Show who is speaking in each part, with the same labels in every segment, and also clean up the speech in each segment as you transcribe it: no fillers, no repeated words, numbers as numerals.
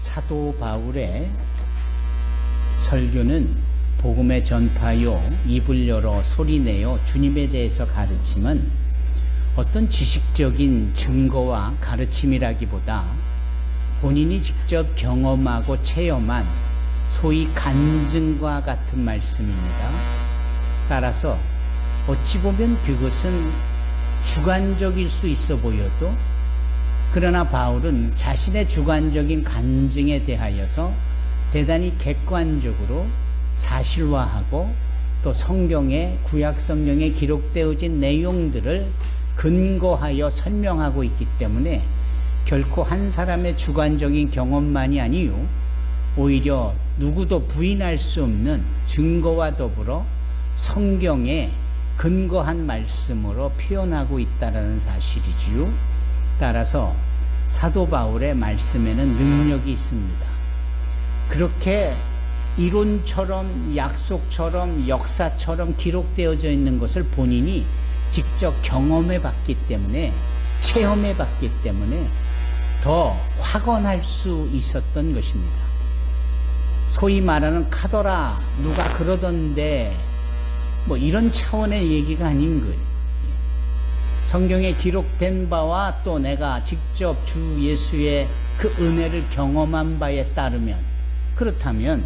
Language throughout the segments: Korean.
Speaker 1: 사도 바울의 설교는 복음의 전파요, 입을 열어 소리내어 주님에 대해서 가르침은 어떤 지식적인 증거와 가르침이라기보다 본인이 직접 경험하고 체험한 소위 간증과 같은 말씀입니다. 따라서 어찌 보면 그것은 주관적일 수 있어 보여도, 그러나 바울은 자신의 주관적인 간증에 대하여서 대단히 객관적으로 사실화하고 또 성경에, 구약 성경에 기록되어진 내용들을 근거하여 설명하고 있기 때문에 결코 한 사람의 주관적인 경험만이 아니요, 오히려 누구도 부인할 수 없는 증거와 더불어 성경에 근거한 말씀으로 표현하고 있다는 사실이지요. 따라서 사도 바울의 말씀에는 능력이 있습니다. 그렇게 이론처럼, 약속처럼, 역사처럼 기록되어져 있는 것을 본인이 직접 경험해 봤기 때문에, 체험해 봤기 때문에 더 확언할 수 있었던 것입니다. 소위 말하는 카더라, 누가 그러던데, 뭐 이런 차원의 얘기가 아닌 거예요. 성경에 기록된 바와 또 내가 직접 주 예수의 그 은혜를 경험한 바에 따르면, 그렇다면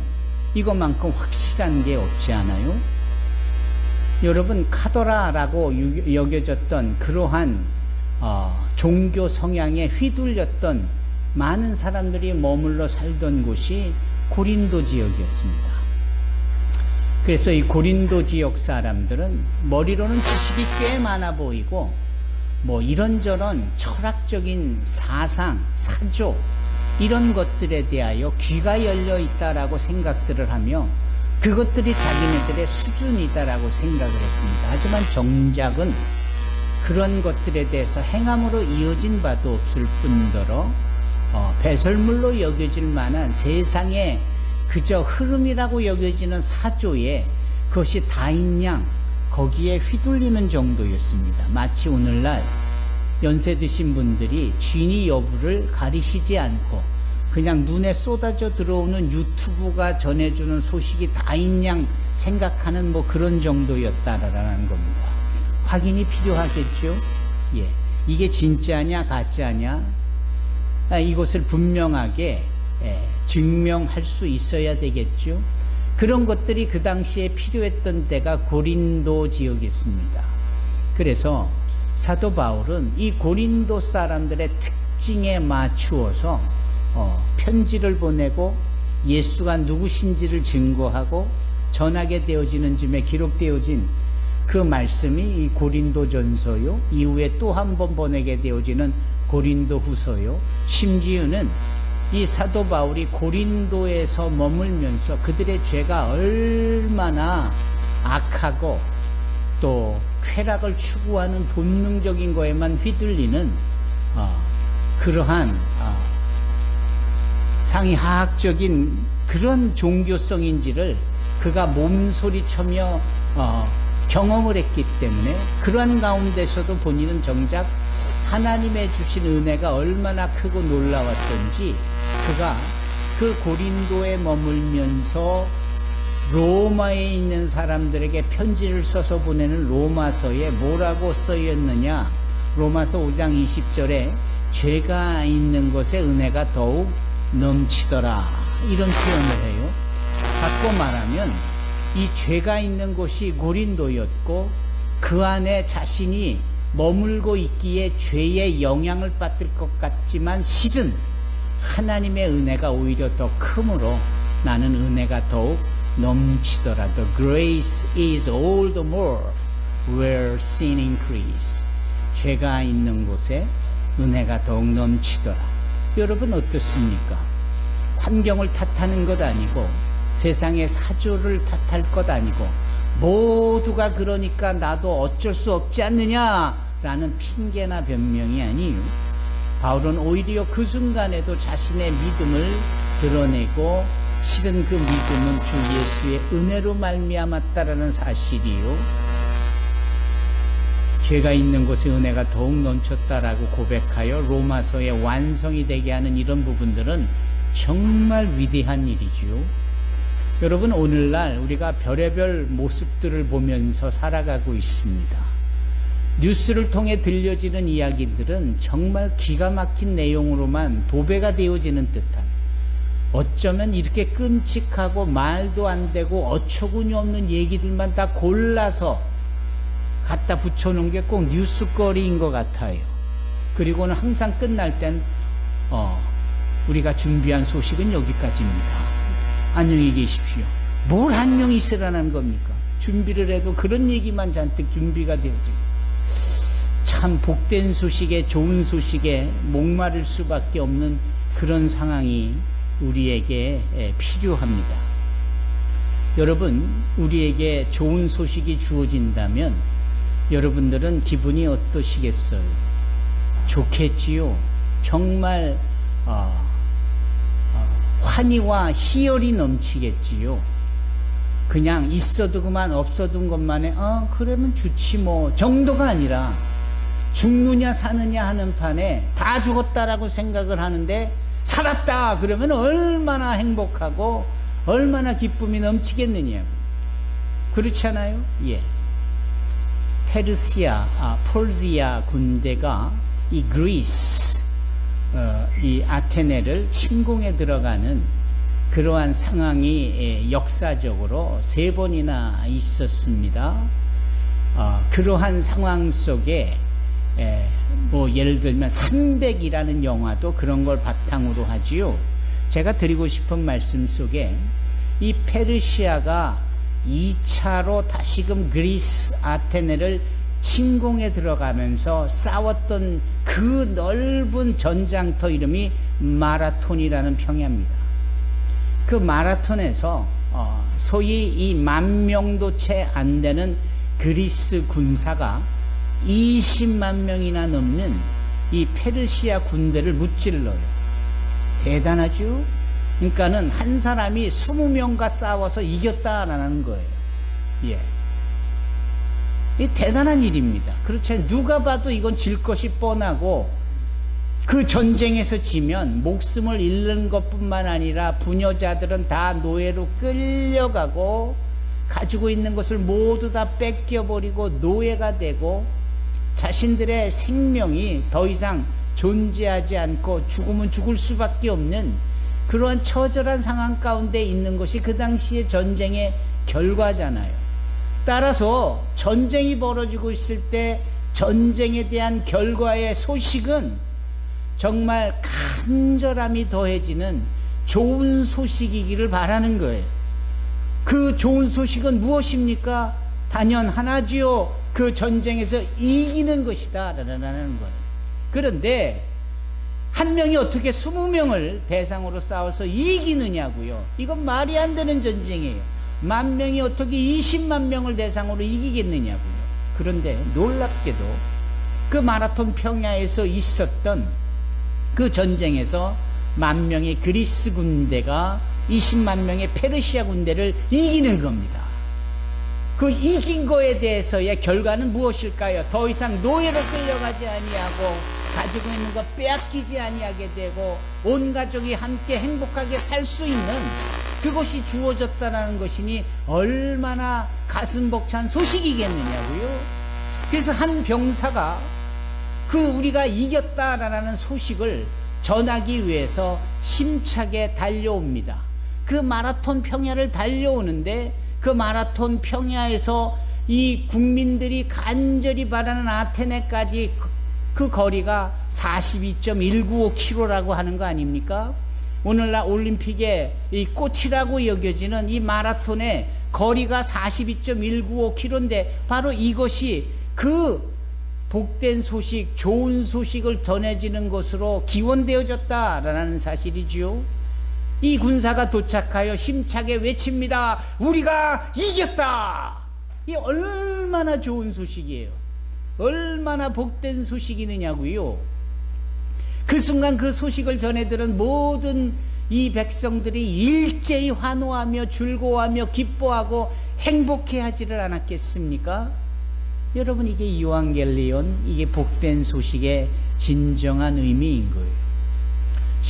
Speaker 1: 이것만큼 확실한 게 없지 않아요? 여러분, 카더라라고 여겨졌던 그러한 종교 성향에 휘둘렸던 많은 사람들이 머물러 살던 곳이 고린도 지역이었습니다. 그래서 이 고린도 지역 사람들은 머리로는 지식이 꽤 많아 보이고, 뭐 이런저런 철학적인 사상, 사조, 이런 것들에 대하여 귀가 열려 있다라고 생각들을 하며 그것들이 자기네들의 수준이다라고 생각을 했습니다. 하지만 정작은 그런 것들에 대해서 행함으로 이어진 바도 없을 뿐더러 배설물로 여겨질 만한 세상의 그저 흐름이라고 여겨지는 사조에 그것이 다인 양 거기에 휘둘리는 정도였습니다. 마치 오늘날 연세 드신 분들이 진위 여부를 가리시지 않고 그냥 눈에 쏟아져 들어오는 유튜브가 전해주는 소식이 다인 양 생각하는 뭐 그런 정도였다라는 겁니다. 확인이 필요하겠죠? 예, 이게 진짜냐 가짜냐, 이것을 분명하게 증명할 수 있어야 되겠죠. 그런 것들이 그 당시에 필요했던 때가 고린도 지역이었습니다. 그래서 사도 바울은 이 고린도 사람들의 특징에 맞추어서 편지를 보내고 예수가 누구신지를 증거하고 전하게 되어지는 쯤에 기록되어진 그 말씀이 이 고린도 전서요, 이후에 또 한 번 보내게 되어지는 고린도 후서요, 심지어는 이 사도 바울이 고린도에서 머물면서 그들의 죄가 얼마나 악하고 또 쾌락을 추구하는 본능적인 거에만 휘둘리는 그러한 상위 하학적인 그런 종교성인지를 그가 몸소리쳐며 경험을 했기 때문에, 그러한 가운데서도 본인은 정작 하나님의 주신 은혜가 얼마나 크고 놀라웠던지 그가 그 고린도에 머물면서 로마에 있는 사람들에게 편지를 써서 보내는 로마서에 뭐라고 쓰였느냐, 로마서 5장 20절에 죄가 있는 곳에 은혜가 더욱 넘치더라, 이런 표현을 해요. 바꿔 말하면 이 죄가 있는 곳이 고린도였고 그 안에 자신이 머물고 있기에 죄의 영향을 받을 것 같지만 실은 하나님의 은혜가 오히려 더 크므로 나는 은혜가 더욱 넘치더라. The grace is all the more where sin increase. 죄가 있는 곳에 은혜가 더욱 넘치더라. 여러분 어떻습니까? 환경을 탓하는 것 아니고 세상의 사조를 탓할 것 아니고 모두가 그러니까 나도 어쩔 수 없지 않느냐라는 핑계나 변명이 아니에요. 바울은 오히려 그 순간에도 자신의 믿음을 드러내고 실은 그 믿음은 주 예수의 은혜로 말미암았다라는 사실이요, 죄가 있는 곳에 은혜가 더욱 넘쳤다라고 고백하여 로마서의 완성이 되게 하는 이런 부분들은 정말 위대한 일이지요. 여러분, 오늘날 우리가 별의별 모습들을 보면서 살아가고 있습니다. 뉴스를 통해 들려지는 이야기들은 정말 기가 막힌 내용으로만 도배가 되어지는 듯한, 어쩌면 이렇게 끔찍하고 말도 안 되고 어처구니 없는 얘기들만 다 골라서 갖다 붙여놓은 게 꼭 뉴스거리인 것 같아요. 그리고는 항상 끝날 땐 우리가 준비한 소식은 여기까지입니다. 안녕히 계십시오. 뭘 안녕히 있으라는 겁니까? 준비를 해도 그런 얘기만 잔뜩 준비가 되어지고, 참 복된 소식에, 좋은 소식에 목마를 수밖에 없는 그런 상황이 우리에게 필요합니다. 여러분, 우리에게 좋은 소식이 주어진다면 여러분들은 기분이 어떠시겠어요? 좋겠지요. 정말 환희와 희열이 넘치겠지요. 그냥 있어도 그만 없어둔 것만에 그러면 좋지 뭐 정도가 아니라, 죽느냐 사느냐 하는 판에 다 죽었다라고 생각을 하는데 살았다 그러면 얼마나 행복하고 얼마나 기쁨이 넘치겠느냐고. 그렇지 않아요? 예. 펄시아 군대가 이 그리스, 이 아테네를 침공에 들어가는 그러한 상황이 역사적으로 3번이나 있었습니다. 그러한 상황 속에 예를 들면 300이라는 영화도 그런 걸 바탕으로 하지요. 제가 드리고 싶은 말씀 속에 이 페르시아가 2차로 다시금 그리스 아테네를 침공에 들어가면서 싸웠던 그 넓은 전장터 이름이 마라톤이라는 평야입니다. 그 마라톤에서 소위 이 10,000명도 채 안 되는 그리스 군사가 20만 명이나 넘는 이 페르시아 군대를 무찔러요. 대단하죠? 그러니까는 한 사람이 20명과 싸워서 이겼다라는 거예요. 예. 이 대단한 일입니다. 그렇지, 누가 봐도 이건 질 것이 뻔하고, 그 전쟁에서 지면 목숨을 잃는 것뿐만 아니라 부녀자들은 다 노예로 끌려가고 가지고 있는 것을 모두 다 뺏겨버리고 노예가 되고 자신들의 생명이 더 이상 존재하지 않고 죽으면 죽을 수밖에 없는 그러한 처절한 상황 가운데 있는 것이 그 당시의 전쟁의 결과잖아요. 따라서 전쟁이 벌어지고 있을 때 전쟁에 대한 결과의 소식은 정말 간절함이 더해지는 좋은 소식이기를 바라는 거예요. 그 좋은 소식은 무엇입니까? 단연 하나지요. 그 전쟁에서 이기는 것이다 라는 거예요. 그런데 한 명이 어떻게 20명을 대상으로 싸워서 이기느냐고요. 이건 말이 안 되는 전쟁이에요. 10,000명이 어떻게 20만 명을 대상으로 이기겠느냐고요. 그런데 놀랍게도 그 마라톤 평야에서 있었던 그 전쟁에서 10,000명의 그리스 군대가 20만 명의 페르시아 군대를 이기는 겁니다. 그 이긴 거에 대해서의 결과는 무엇일까요? 더 이상 노예로 끌려가지 아니하고 가지고 있는 것 빼앗기지 아니하게 되고 온 가족이 함께 행복하게 살 수 있는 그것이 주어졌다는 것이니 얼마나 가슴 벅찬 소식이겠느냐고요. 그래서 한 병사가 그 우리가 이겼다라는 소식을 전하기 위해서 힘차게 달려옵니다. 그 마라톤 평야를 달려오는데 그 마라톤 평야에서 이 국민들이 간절히 바라는 아테네까지 그 거리가 42.195km라고 하는 거 아닙니까? 오늘날 올림픽의 이 꽃이라고 여겨지는 이 마라톤의 거리가 42.195km인데 바로 이것이 그 복된 소식, 좋은 소식을 전해지는 것으로 기원되어졌다라는 사실이지요. 이 군사가 도착하여 힘차게 외칩니다. 우리가 이겼다! 이 얼마나 좋은 소식이에요. 얼마나 복된 소식이느냐고요. 그 순간 그 소식을 전해들은 모든 이 백성들이 일제히 환호하며 즐거워하며 기뻐하고 행복해하지를 않았겠습니까? 여러분, 이게 이완겔리온, 이게 복된 소식의 진정한 의미인 거예요.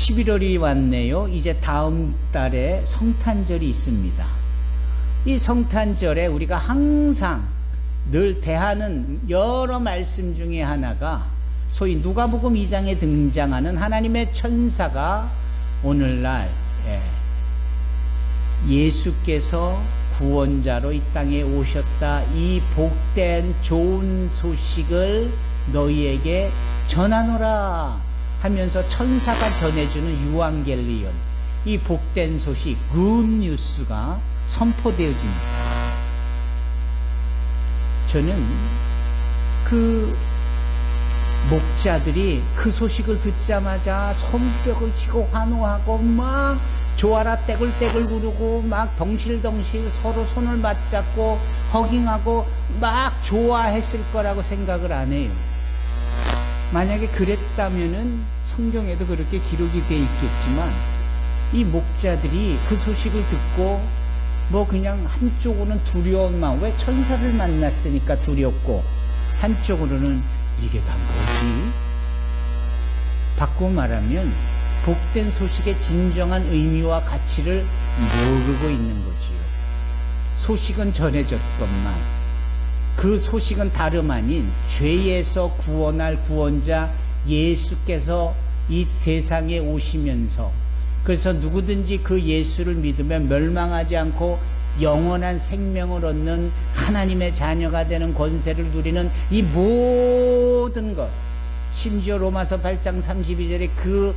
Speaker 1: 11월이 왔네요. 이제 다음 달에 성탄절이 있습니다. 이 성탄절에 우리가 항상 늘 대하는 여러 말씀 중에 하나가 소위 누가복음 2장에 등장하는 하나님의 천사가 오늘날 예수께서 구원자로 이 땅에 오셨다, 이 복된 좋은 소식을 너희에게 전하노라 하면서 천사가 전해주는 유앙겔리온, 이 복된 소식 굿뉴스가 선포되어집니다. 저는 그 목자들이 그 소식을 듣자마자 손뼉을 치고 환호하고 막 조아라 떼굴떼굴 구르고 막 덩실덩실 서로 손을 맞잡고 허깅하고 막 좋아했을 거라고 생각을 안 해요. 만약에 그랬다면은 성경에도 그렇게 기록이 돼 있겠지만 이 목자들이 그 소식을 듣고 뭐 그냥 한쪽으로는 두려운 마음, 왜 천사를 만났으니까 두렵고, 한쪽으로는 이게 다 뭐지? 바꾸어 말하면 복된 소식의 진정한 의미와 가치를 모르고 있는 거지요. 소식은 전해졌건만 그 소식은 다름 아닌 죄에서 구원할 구원자 예수께서 이 세상에 오시면서, 그래서 누구든지 그 예수를 믿으면 멸망하지 않고 영원한 생명을 얻는 하나님의 자녀가 되는 권세를 누리는 이 모든 것, 심지어 로마서 8장 32절에 그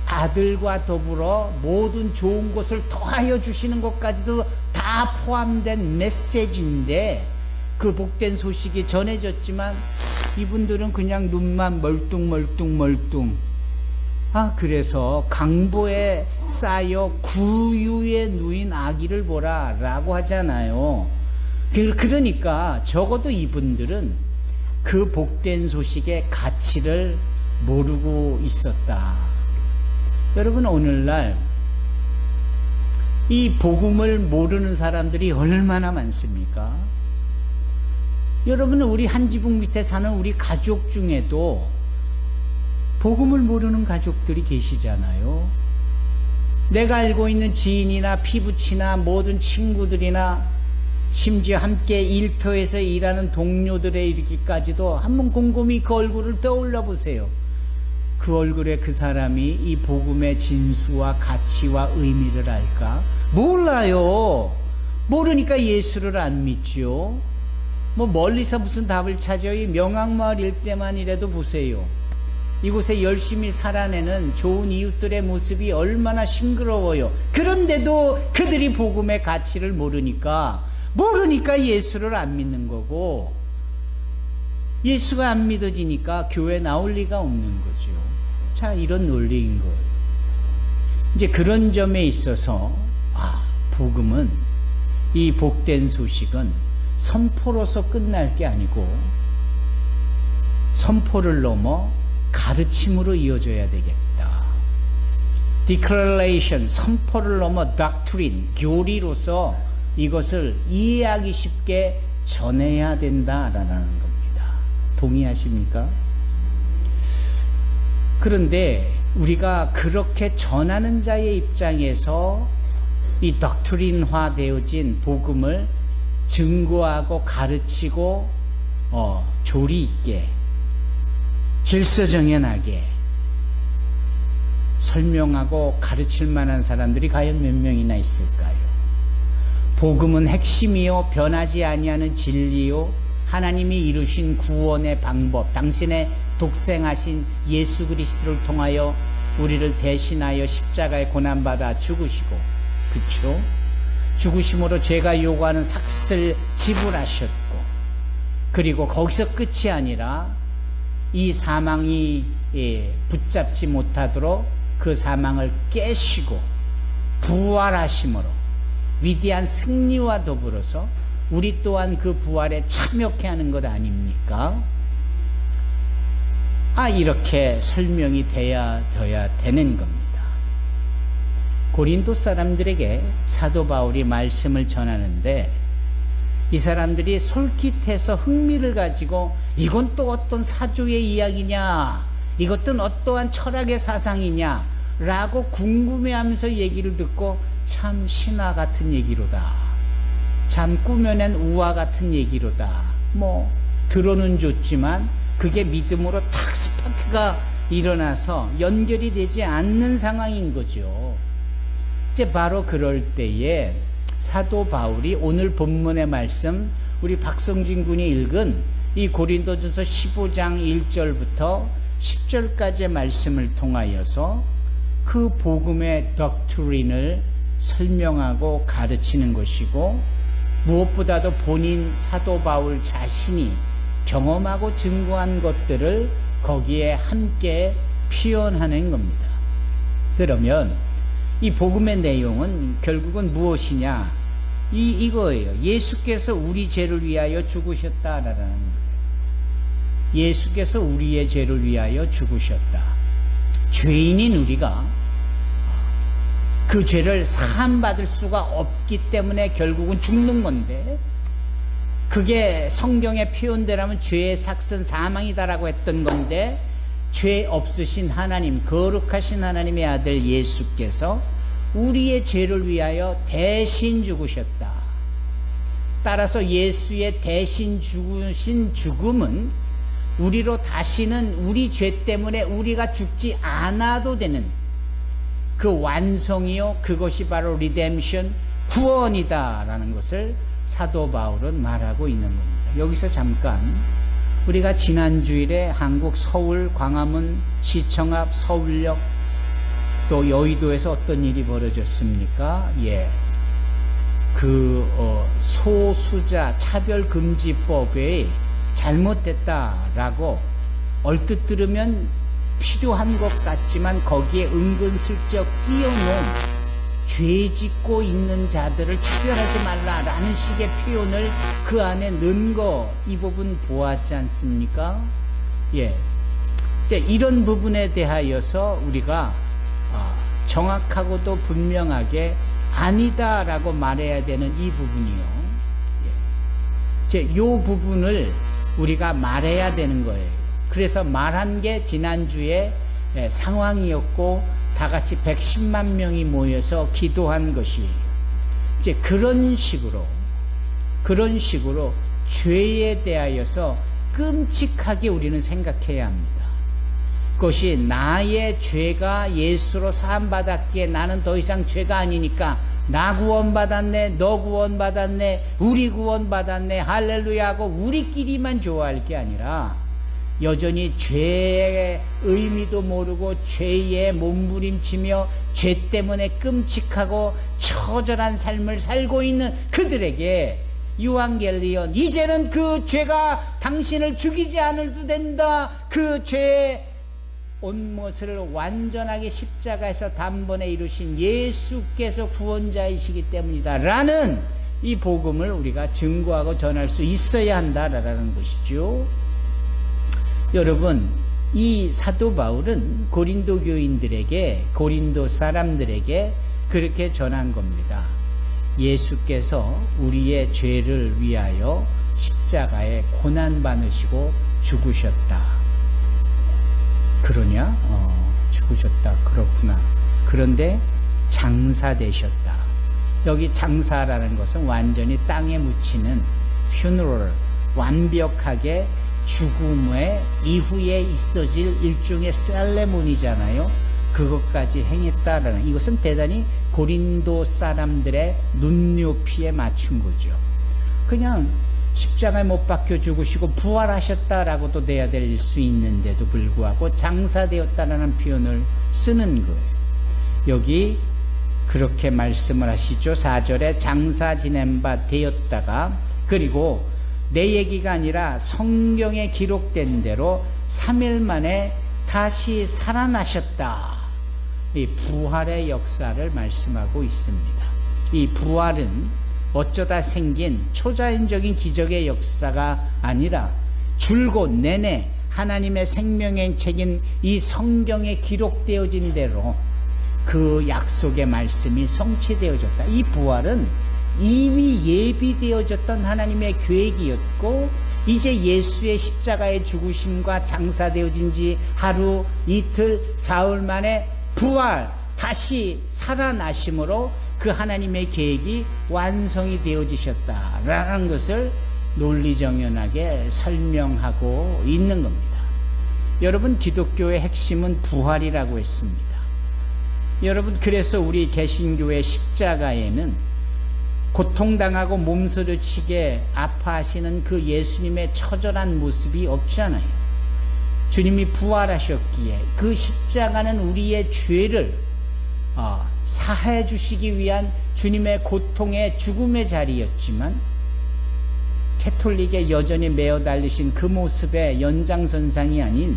Speaker 1: 아들과 더불어 모든 좋은 것을 더하여 주시는 것까지도 다 포함된 메시지인데, 그 복된 소식이 전해졌지만 이분들은 그냥 눈만 멀뚱멀뚱, 그래서 강보에 쌓여 구유에 누인 아기를 보라 라고 하잖아요. 그러니까 적어도 이분들은 그 복된 소식의 가치를 모르고 있었다. 여러분, 오늘날 이 복음을 모르는 사람들이 얼마나 많습니까? 여러분, 우리 한지붕 밑에 사는 우리 가족 중에도 복음을 모르는 가족들이 계시잖아요. 내가 알고 있는 지인이나 피부치나 모든 친구들이나 심지어 함께 일터에서 일하는 동료들에 이르기까지도 한번 곰곰이 그 얼굴을 떠올려 보세요. 그 얼굴에 그 사람이 이 복음의 진수와 가치와 의미를 알까? 몰라요. 모르니까 예수를 안 믿죠. 뭐 멀리서 무슨 답을 찾아요. 이 명악마을 일대만이라도 보세요. 이곳에 열심히 살아내는 좋은 이웃들의 모습이 얼마나 싱그러워요. 그런데도 그들이 복음의 가치를 모르니까 예수를 안 믿는 거고, 예수가 안 믿어지니까 교회 나올 리가 없는 거죠. 자, 이런 논리인 거예요. 이제 그런 점에 있어서 복음은, 이 복된 소식은 선포로서 끝날 게 아니고 선포를 넘어 가르침으로 이어져야 되겠다. Declaration, 선포를 넘어 Doctrine, 교리로서 이것을 이해하기 쉽게 전해야 된다라는 겁니다. 동의하십니까? 그런데 우리가 그렇게 전하는 자의 입장에서 이 doctrine화 되어진 복음을 증거하고 가르치고 조리 있게 질서정연하게 설명하고 가르칠 만한 사람들이 과연 몇 명이나 있을까요? 복음은 핵심이요 변하지 아니하는 진리요 하나님이 이루신 구원의 방법, 당신의 독생하신 예수 그리스도를 통하여 우리를 대신하여 십자가에 고난받아 죽으시고, 그렇죠? 죽으심으로 죄가 요구하는 삭슬 지불하셨고, 그리고 거기서 끝이 아니라 이 사망이 붙잡지 못하도록 그 사망을 깨시고 부활하심으로 위대한 승리와 더불어서 우리 또한 그 부활에 참여케 하는 것 아닙니까? 이렇게 설명이 돼야 되는 겁니다. 고린도 사람들에게 사도 바울이 말씀을 전하는데, 이 사람들이 솔깃해서 흥미를 가지고 이건 또 어떤 사조의 이야기냐, 이것은 어떠한 철학의 사상이냐 라고 궁금해하면서 얘기를 듣고 참 신화 같은 얘기로다, 참 꾸며낸 우화 같은 얘기로다, 뭐 들어는 줬지만 그게 믿음으로 탁 스파크가 일어나서 연결이 되지 않는 상황인 거죠. 이제 바로 그럴 때에 사도 바울이 오늘 본문의 말씀, 우리 박성진 군이 읽은 이 고린도전서 15장 1절부터 10절까지의 말씀을 통하여서 그 복음의 덕트린을 설명하고 가르치는 것이고, 무엇보다도 본인 사도 바울 자신이 경험하고 증거한 것들을 거기에 함께 표현하는 겁니다. 그러면 이 복음의 내용은 결국은 무엇이냐? 이거예요. 예수께서 우리 죄를 위하여 죽으셨다라는 거예요. 예수께서 우리의 죄를 위하여 죽으셨다. 죄인인 우리가 그 죄를 사함받을 수가 없기 때문에 결국은 죽는 건데, 그게 성경의 표현대로면 죄의 삭은 사망이다라고 했던 건데, 죄 없으신 하나님, 거룩하신 하나님의 아들 예수께서 우리의 죄를 위하여 대신 죽으셨다. 따라서 예수의 대신 죽으신 죽음은 우리로 다시는 우리 죄 때문에 우리가 죽지 않아도 되는 그 완성이요, 그것이 바로 리뎀션, 구원이다라는 것을 사도 바울은 말하고 있는 겁니다. 여기서 잠깐, 우리가 지난 주일에 한국 서울 광화문 시청 앞 서울역 또 여의도에서 어떤 일이 벌어졌습니까? 소수자 차별금지법에 잘못됐다라고 얼뜻 들으면 필요한 것 같지만 거기에 은근슬쩍 끼워놓은 죄 짓고 있는 자들을 차별하지 말라라는 식의 표현을 그 안에 넣은 거, 이 부분 보았지 않습니까? 이제 이런 부분에 대하여서 우리가 정확하고도 분명하게 아니다라고 말해야 되는 이 부분이요. 이 부분을 우리가 말해야 되는 거예요. 그래서 말한 게 지난주에 상황이었고, 다 같이 110만 명이 모여서 기도한 것이, 이제 그런 식으로 죄에 대하여서 끔찍하게 우리는 생각해야 합니다. 그것이 나의 죄가 예수로 사함받았기에 나는 더 이상 죄가 아니니까 나 구원받았네, 너 구원받았네, 우리 구원받았네, 할렐루야 하고 우리끼리만 좋아할 게 아니라 여전히 죄의 의미도 모르고 죄에 몸부림치며 죄 때문에 끔찍하고 처절한 삶을 살고 있는 그들에게 유앙겔리온, 이제는 그 죄가 당신을 죽이지 않아도 된다, 그 죄의 온못을 완전하게 십자가에서 단번에 이루신 예수께서 구원자이시기 때문이다 라는 이 복음을 우리가 증거하고 전할 수 있어야 한다라는 것이죠. 여러분, 이 사도 바울은 고린도 교인들에게, 고린도 사람들에게 그렇게 전한 겁니다. 예수께서 우리의 죄를 위하여 십자가에 고난 받으시고 죽으셨다. 그러냐? 죽으셨다. 그렇구나. 그런데 장사되셨다. 여기 장사라는 것은 완전히 땅에 묻히는 funeral, 완벽하게 죽음의 이후에 있어질 일종의 셀레모니잖아요. 그것까지 행했다라는, 이것은 대단히 고린도 사람들의 눈높이에 맞춘 거죠. 그냥 십자가에 못 박혀 죽으시고 부활하셨다라고도 돼야 될 수 있는데도 불구하고 장사되었다라는 표현을 쓰는 거예요. 여기 그렇게 말씀을 하시죠. 4절에 장사 지낸 바 되었다가, 그리고 내 얘기가 아니라 성경에 기록된 대로 3일 만에 다시 살아나셨다. 이 부활의 역사를 말씀하고 있습니다. 이 부활은 어쩌다 생긴 초자연적인 기적의 역사가 아니라 줄곧 내내 하나님의 생명의 책인 이 성경에 기록되어진 대로 그 약속의 말씀이 성취되어졌다. 이 부활은 이미 예비되어졌던 하나님의 계획이었고, 이제 예수의 십자가의 죽으심과 장사되어진 지 하루, 이틀, 사흘 만에 부활, 다시 살아나심으로 그 하나님의 계획이 완성이 되어지셨다라는 것을 논리정연하게 설명하고 있는 겁니다. 여러분, 기독교의 핵심은 부활이라고 했습니다. 여러분, 그래서 우리 개신교의 십자가에는 고통당하고 몸서리치게 아파하시는 그 예수님의 처절한 모습이 없잖아요. 주님이 부활하셨기에 그 십자가는 우리의 죄를 사해 주시기 위한 주님의 고통의 죽음의 자리였지만, 캐톨릭에 여전히 매어 달리신 그 모습의 연장선상이 아닌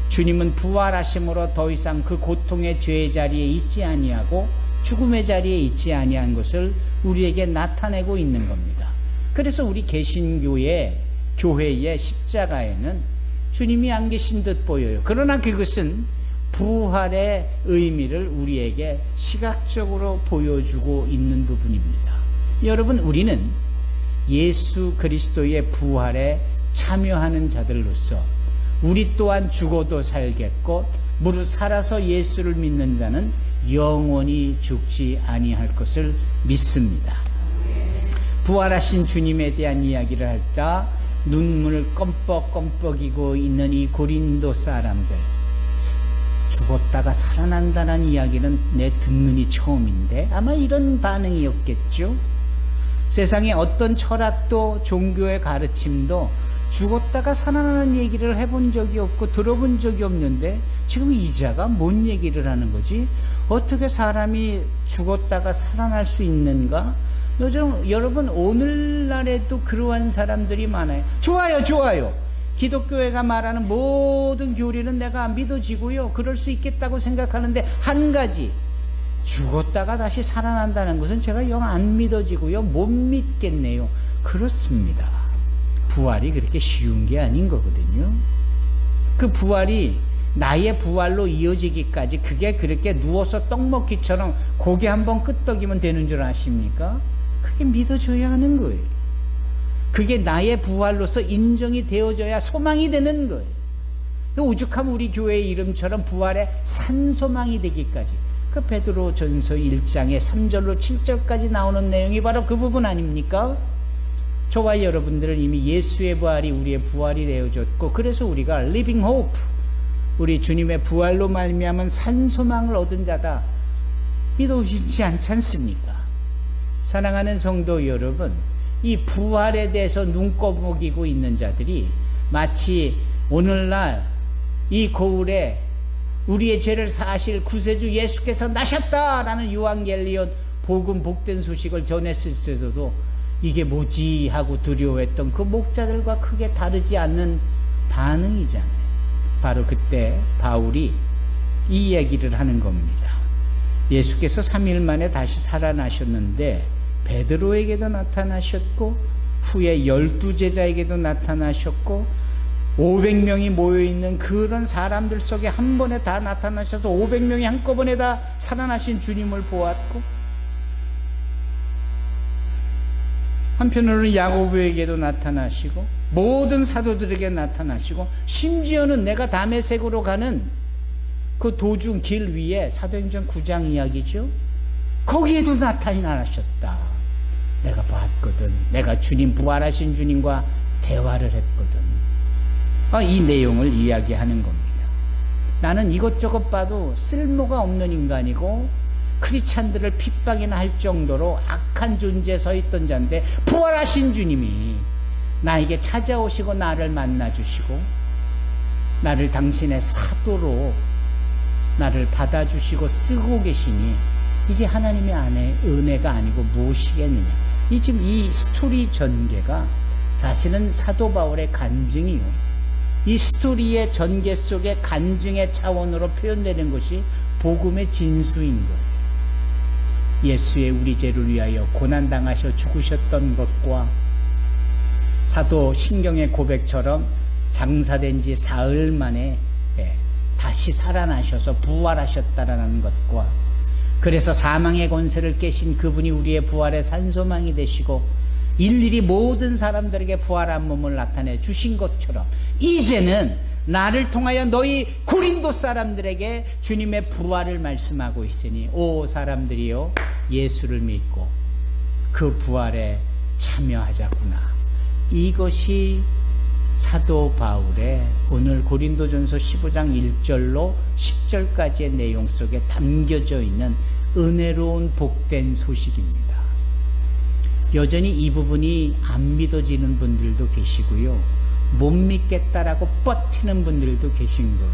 Speaker 1: 주님은 부활하심으로 더 이상 그 고통의 죄의 자리에 있지 아니하고 죽음의 자리에 있지 아니한 것을 우리에게 나타내고 있는 겁니다. 그래서 우리 개신교의 교회의 십자가에는 주님이 안 계신 듯 보여요. 그러나 그것은 부활의 의미를 우리에게 시각적으로 보여주고 있는 부분입니다. 여러분, 우리는 예수 그리스도의 부활에 참여하는 자들로서 우리 또한 죽어도 살겠고 무릇 살아서 예수를 믿는 자는 영원히 죽지 아니할 것을 믿습니다. 부활하신 주님에 대한 이야기를 할 때 눈물을 껌뻑껌뻑이고 있는 이 고린도 사람들, 죽었다가 살아난다는 이야기는 내 듣는 이 처음인데 아마 이런 반응이었겠죠. 세상에 어떤 철학도 종교의 가르침도 죽었다가 살아나는 얘기를 해본 적이 없고 들어본 적이 없는데 지금 이자가 뭔 얘기를 하는 거지? 어떻게 사람이 죽었다가 살아날 수 있는가? 요즘 여러분, 오늘날에도 그러한 사람들이 많아요. 좋아요. 기독교회가 말하는 모든 교리는 내가 믿어지고요, 그럴 수 있겠다고 생각하는데 한 가지, 죽었다가 다시 살아난다는 것은 제가 영 안 믿어지고요, 못 믿겠네요. 그렇습니다. 부활이 그렇게 쉬운 게 아닌 거거든요. 그 부활이 나의 부활로 이어지기까지 그게 그렇게 누워서 떡 먹기처럼 고개 한번 끄덕이면 되는 줄 아십니까? 그게 믿어져야 하는 거예요. 그게 나의 부활로서 인정이 되어져야 소망이 되는 거예요. 오죽하면 우리 교회의 이름처럼 부활의 산소망이 되기까지, 그 베드로 전서 1장의 3절로 7절까지 나오는 내용이 바로 그 부분 아닙니까? 저와 여러분들은 이미 예수의 부활이 우리의 부활이 되어졌고, 그래서 우리가 living hope, 우리 주님의 부활로 말미암은 산소망을 얻은 자다, 믿어지지 않지 않습니까? 사랑하는 성도 여러분, 이 부활에 대해서 눈꺼먹이고 있는 자들이 마치 오늘날 이 거울에 우리의 죄를 사하실 구세주 예수께서 나셨다라는 유앙겔리온 복음 복된 소식을 전했을 때도 이게 뭐지 하고 두려워했던 그 목자들과 크게 다르지 않는 반응이잖아요. 바로 그때 바울이 이 얘기를 하는 겁니다. 예수께서 3일 만에 다시 살아나셨는데 베드로에게도 나타나셨고 후에 12제자에게도 나타나셨고 500명이 모여있는 그런 사람들 속에 한 번에 다 나타나셔서 500명이 한꺼번에 다 살아나신 주님을 보았고, 한편으로는 야고보에게도 나타나시고 모든 사도들에게 나타나시고, 심지어는 내가 다메섹으로 가는 그 도중 길 위에 사도행전 9장 이야기죠, 거기에도 나타나셨다. 내가 봤거든. 내가 주님, 부활하신 주님과 대화를 했거든. 이 내용을 이야기하는 겁니다. 나는 이것저것 봐도 쓸모가 없는 인간이고 크리스찬들을 핍박이나 할 정도로 악한 존재에 서 있던 자인데, 부활하신 주님이 나에게 찾아오시고 나를 만나주시고 나를 당신의 사도로 나를 받아주시고 쓰고 계시니 이게 하나님의 은혜가 아니고 무엇이겠느냐. 지금 이 스토리 전개가 사실은 사도 바울의 간증이요, 이 스토리의 전개 속에 간증의 차원으로 표현되는 것이 복음의 진수인 거예요. 예수의 우리 죄를 위하여 고난당하셔 죽으셨던 것과 사도 신경의 고백처럼 장사된 지 사흘 만에 다시 살아나셔서 부활하셨다라는 것과, 그래서 사망의 권세를 깨신 그분이 우리의 부활의 산소망이 되시고 일일이 모든 사람들에게 부활한 몸을 나타내 주신 것처럼, 이제는 나를 통하여 너희 고린도 사람들에게 주님의 부활을 말씀하고 있으니 오 사람들이여 예수를 믿고 그 부활에 참여하자꾸나. 이것이 사도 바울의 오늘 고린도전서 15장 1절로 10절까지의 내용 속에 담겨져 있는 은혜로운 복된 소식입니다. 여전히 이 부분이 안 믿어지는 분들도 계시고요, 못 믿겠다라고 버티는 분들도 계신 거예요.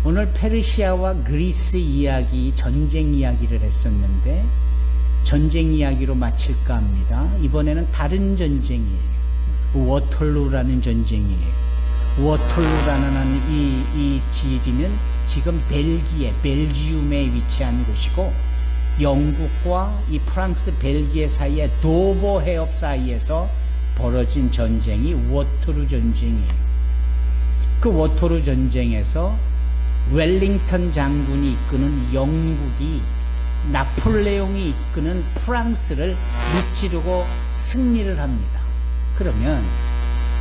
Speaker 1: 오늘 페르시아와 그리스 이야기, 전쟁 이야기를 했었는데 전쟁 이야기로 마칠까 합니다. 이번에는 다른 전쟁이에요. 워털루라는 전쟁이에요. 워털루라는 이 지리는 지금 벨기움에 위치한 곳이고, 영국과 이 프랑스, 벨기에 사이에 도보 해협 사이에서 벌어진 전쟁이 워터루 전쟁이에요. 그 워터루 전쟁에서 웰링턴 장군이 이끄는 영국이 나폴레옹이 이끄는 프랑스를 무찌르고 승리를 합니다. 그러면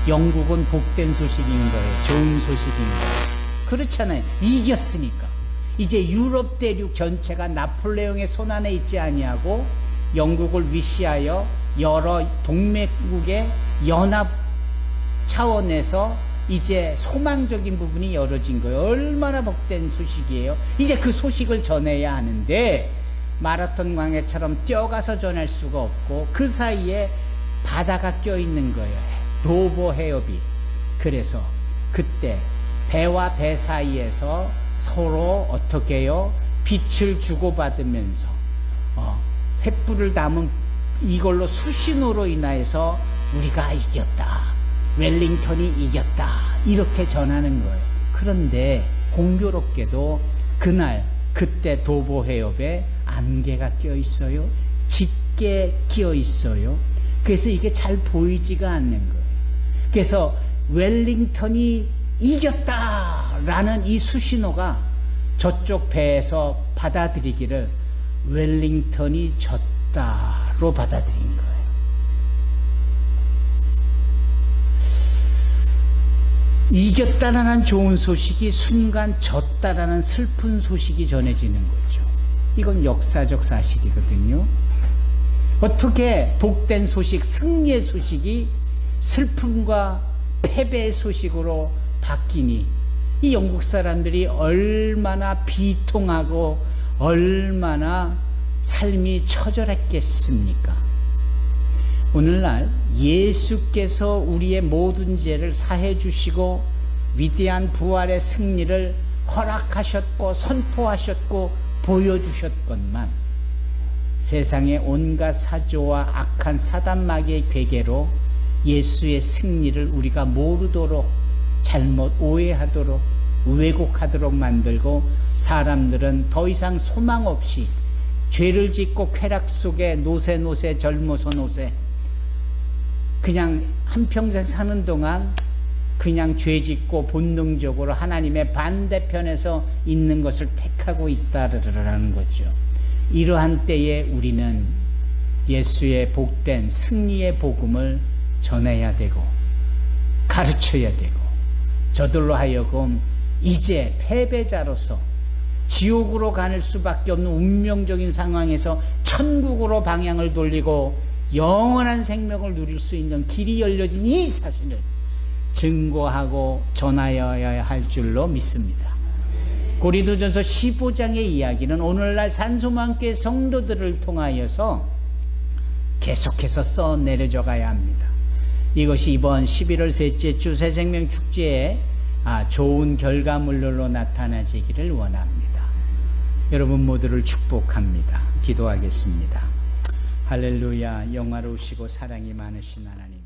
Speaker 1: 영국은 복된 소식인 거예요. 좋은 소식인 거예요. 그렇잖아요. 이겼으니까. 이제 유럽 대륙 전체가 나폴레옹의 손안에 있지 아니하고 영국을 위시하여 여러 동맹국의 연합 차원에서 이제 소망적인 부분이 열어진 거예요. 얼마나 복된 소식이에요. 이제 그 소식을 전해야 하는데 마라톤 광해처럼 뛰어가서 전할 수가 없고 그 사이에 바다가 껴있는 거예요. 도보 해협이. 그래서 그때 배와 배 사이에서 서로 어떻게 해요? 빛을 주고받으면서 횃불을 담은 이걸로 수신호로 인하여서 우리가 이겼다, 웰링턴이 이겼다, 이렇게 전하는 거예요. 그런데 공교롭게도 그때 도보 해협에 안개가 껴 있어요. 짙게 끼어 있어요. 그래서 이게 잘 보이지가 않는 거예요. 그래서 웰링턴이 이겼다라는 이 수신호가 저쪽 배에서 받아들이기를 웰링턴이 졌다로 받아들인 거예요. 이겼다라는 좋은 소식이 순간 졌다라는 슬픈 소식이 전해지는 거죠. 이건 역사적 사실이거든요. 어떻게 복된 소식, 승리의 소식이 슬픔과 패배의 소식으로 바뀌니? 이 영국 사람들이 얼마나 비통하고 얼마나 삶이 처절했겠습니까? 오늘날 예수께서 우리의 모든 죄를 사해 주시고 위대한 부활의 승리를 허락하셨고 선포하셨고 보여주셨건만 세상의 온갖 사조와 악한 사단 마귀의 괴계로 예수의 승리를 우리가 모르도록, 잘못 오해하도록, 왜곡하도록 만들고 사람들은 더 이상 소망 없이 죄를 짓고 쾌락 속에 노세 젊어서 노세, 그냥 한평생 사는 동안 그냥 죄 짓고 본능적으로 하나님의 반대편에서 있는 것을 택하고 있다라는 거죠. 이러한 때에 우리는 예수의 복된 승리의 복음을 전해야 되고 가르쳐야 되고, 저들로 하여금 이제 패배자로서 지옥으로 갈 수밖에 없는 운명적인 상황에서 천국으로 방향을 돌리고 영원한 생명을 누릴 수 있는 길이 열려진 이 사실을 증거하고 전하여야 할 줄로 믿습니다. 고린도전서 15장의 이야기는 오늘날 산소망교회 성도들을 통하여서 계속해서 써내려져 가야 합니다. 이것이 이번 11월 셋째 주 새생명 축제에 좋은 결과물로 나타나지기를 원합니다. 여러분 모두를 축복합니다. 기도하겠습니다. 할렐루야. 영화로우시고 사랑이 많으신 하나님,